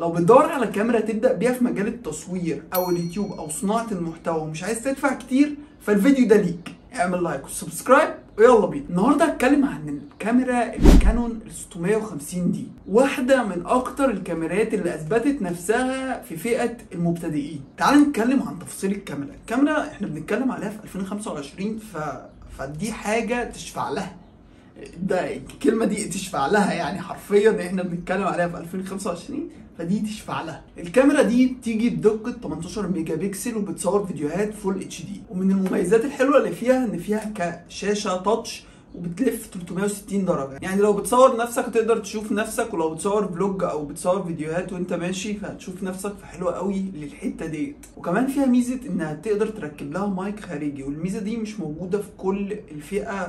لو بتدور على كاميرا تبدأ بيها في مجال التصوير او اليوتيوب او صناعة المحتوى ومش عايز تدفع كتير، فالفيديو ده ليك. اعمل لايك وسبسكرايب ويلا بينا. النهارده هتكلم عن الكاميرا الكانون ال 650 دي، واحدة من اكتر الكاميرات اللي اثبتت نفسها في فئة المبتدئين. تعال نتكلم عن تفاصيل الكاميرا احنا بنتكلم عليها في 2025، فدي حاجة تشفع لها. ده الكلمة دي تشفع لها، يعني حرفيا احنا بنتكلم عليها في 2025 فدي تشفع لها. الكاميرا دي بتيجي بدقة 18 ميجا بكسل وبتصور فيديوهات فول اتش دي، ومن المميزات الحلوة اللي فيها ان فيها كشاشة تاتش وبتلف 360 درجة، يعني لو بتصور نفسك تقدر تشوف نفسك، ولو بتصور فلوج او بتصور فيديوهات وانت ماشي فهتشوف نفسك، فحلوة قوي للحتة ديت. وكمان فيها ميزة انها تقدر تركب لها مايك خارجي، والميزة دي مش موجودة في كل الفئة،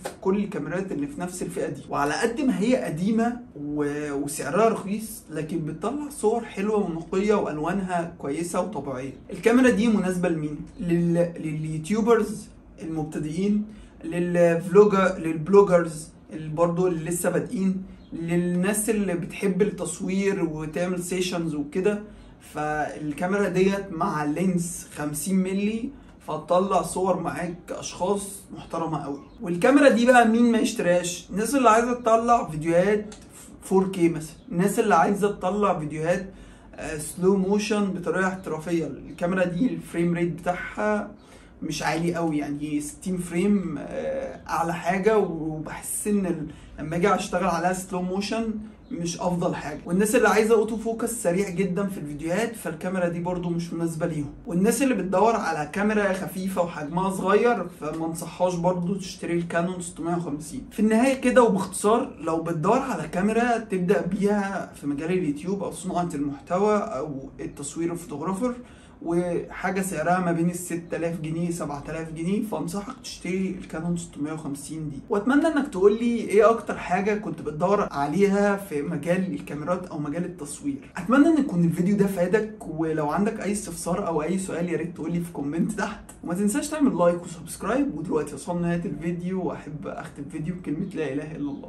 في كل الكاميرات اللي في نفس الفئة دي. وعلى قد ما هي قديمة وسعرها رخيص، لكن بتطلع صور حلوة ونقية والوانها كويسة وطبيعية. الكاميرا دي مناسبة لمين؟ لليوتيوبرز المبتدئين، للبلوجرز اللي برضو اللي لسه بادئين، للناس اللي بتحب التصوير وتعمل سيشنز وكده. فالكاميرا ديت مع لينس 50 ملي فتطلع صور معاك اشخاص محترمه قوي. والكاميرا دي بقى مين ما يشتريهاش؟ الناس اللي عايزه تطلع فيديوهات 4K مثلا، الناس اللي عايزه تطلع فيديوهات سلو موشن بطريقه احترافيه. الكاميرا دي الفريم ريت بتاعها مش عالي قوي، يعني 60 فريم اعلى حاجه، وبحس ان لما اجي اشتغل عليها سلو موشن مش افضل حاجه. والناس اللي عايزه اوتو فوكس سريع جدا في الفيديوهات فالكاميرا دي برضو مش مناسبه ليهم. والناس اللي بتدور على كاميرا خفيفه وحجمها صغير فما انصحهاش برضو تشتري الكانون 650. في النهايه كده وباختصار، لو بتدور على كاميرا تبدا بيها في مجال اليوتيوب او صناعه المحتوى او التصوير الفوتوغرافر، وحاجه سعرها ما بين ال 6000 جنيه 7000 جنيه، فانصحك تشتري الكانون 650 دي. واتمنى انك تقول لي ايه اكتر حاجه كنت بتدور عليها في مجال الكاميرات او مجال التصوير. اتمنى ان يكون الفيديو ده فادك، ولو عندك اي استفسار او اي سؤال يا ريت تقول لي في كومنت تحت، وما تنساش تعمل لايك وسبسكرايب. ودلوقتي وصلنا نهايه الفيديو، واحب اختم فيديو بكلمه لا اله الا الله.